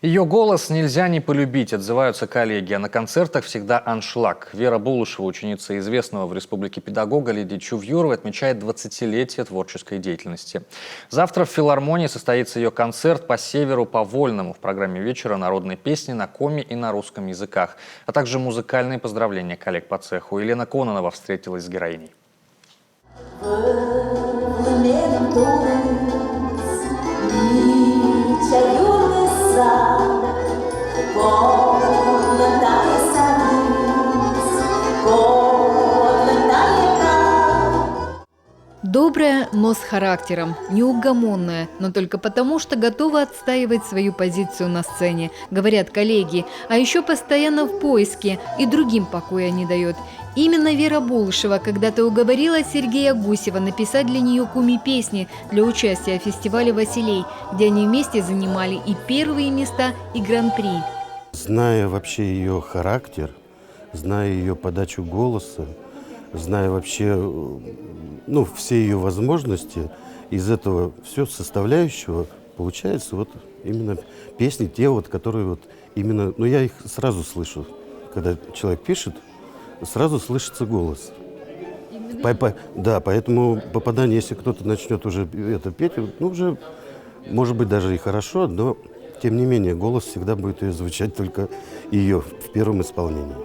Ее голос нельзя не полюбить, отзываются коллеги. А на концертах всегда аншлаг. Вера Булышева, ученица известного в республике педагога Лидии Чувьюровой, отмечает 20-летие творческой деятельности. Завтра в филармонии состоится ее концерт «По северу, по вольному». В программе вечера народные песни на коми и на русском языках, а также музыкальные поздравления коллег по цеху. Елена Кононова встретилась с героиней. Добрая, но с характером, неугомонная, но только потому, что готова отстаивать свою позицию на сцене, говорят коллеги, а еще постоянно в поиске и другим покоя не дает. Именно Вера Булышева когда-то уговорила Сергея Гусева написать для нее куми-песни для участия в фестивале «Василей», где они вместе занимали и первые места, и гран-при. Зная вообще ее характер, зная ее подачу голоса, зная вообще все ее возможности, из этого все составляющего получается вот именно песни, те вот, которые вот именно, я их сразу слышу, когда человек пишет, сразу слышится голос. Да, поэтому попадание, если кто-то начнет уже это петь, уже, может быть, даже и хорошо, но тем не менее голос всегда будет ее звучать только ее в первом исполнении.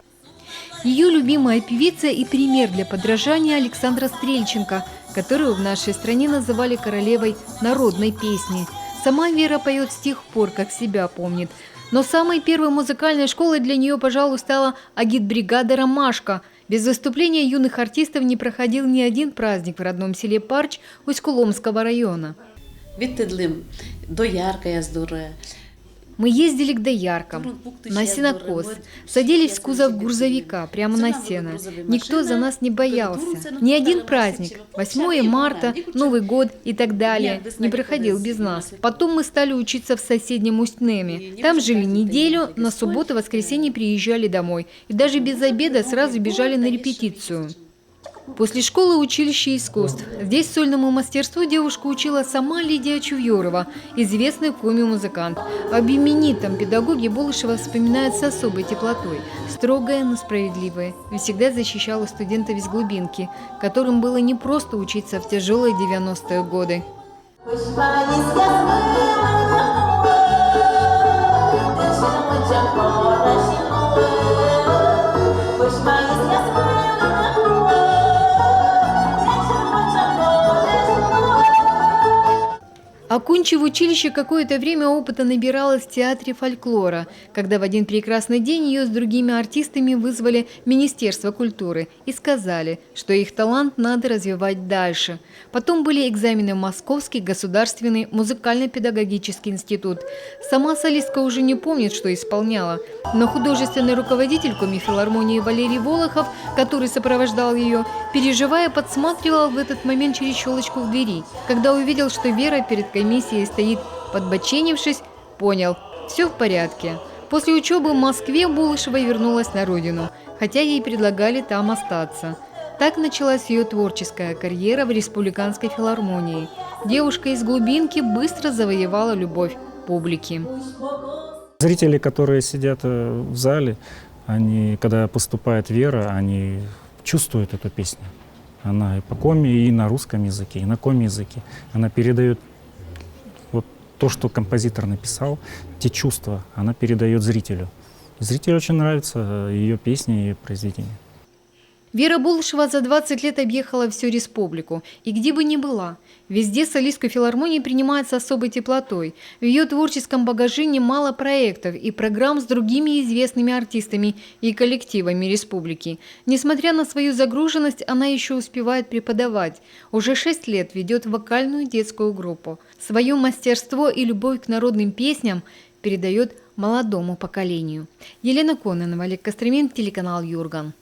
Ее любимая певица и пример для подражания Александра Стрельченко, которую в нашей стране называли королевой народной песни. Сама Вера поет с тех пор, как себя помнит. Но самой первой музыкальной школой для нее, пожалуй, стала агитбригада «Ромашка». Без выступления юных артистов не проходил ни один праздник в родном селе Парч Усть-Куломского района. Мы ездили к дояркам, на сенокос, садились в кузов грузовика, прямо на сено. Никто за нас не боялся. Ни один праздник, 8 марта, Новый год и так далее, не проходил без нас. Потом мы стали учиться в соседнем Усть-Неме. Там жили неделю, на субботу, воскресенье приезжали домой. И даже без обеда сразу бежали на репетицию. После школы училища искусств. Здесь сольному мастерству девушку учила сама Лидия Чувьюрова, известный коми-музыкант. Об именитом педагоге Булышева вспоминает с особой теплотой. Строгая, но справедливая. И всегда защищала студентов из глубинки, которым было не просто учиться в тяжелые 90-е годы. Окончив училище, какое-то время опыта набиралась в театре фольклора, когда в один прекрасный день ее с другими артистами вызвали в Министерство культуры и сказали, что их талант надо развивать дальше. Потом были экзамены в Московский государственный музыкально-педагогический институт. Сама солистка уже не помнит, что исполняла, но художественный руководитель коми-филармонии Валерий Волохов, который сопровождал ее, переживая, подсматривал в этот момент через щелочку в двери. Когда увидел, что Вера перед комиссией стоит, подбоченившись, понял – все в порядке. После учебы в Москве Булышева вернулась на родину, хотя ей предлагали там остаться. Так началась ее творческая карьера в Республиканской филармонии. Девушка из глубинки быстро завоевала любовь публики. Зрители, которые сидят в зале, они, когда поступает Вера, они чувствуют эту песню. Она и по коми, и на русском языке, и на коми-языке. Она передает вот то, что композитор написал, те чувства, она передает зрителю. Зрителю очень нравятся ее песни и произведения. Вера Булышева за 20 лет объехала всю республику. И где бы ни была, везде солистку филармонии принимают с особой теплотой. В ее творческом багаже немало проектов и программ с другими известными артистами и коллективами республики. Несмотря на свою загруженность, она еще успевает преподавать. Уже 6 лет ведет вокальную детскую группу. Свое мастерство и любовь к народным песням передает молодому поколению. Елена Кононова, Олег Костромин, телеканал Юрган.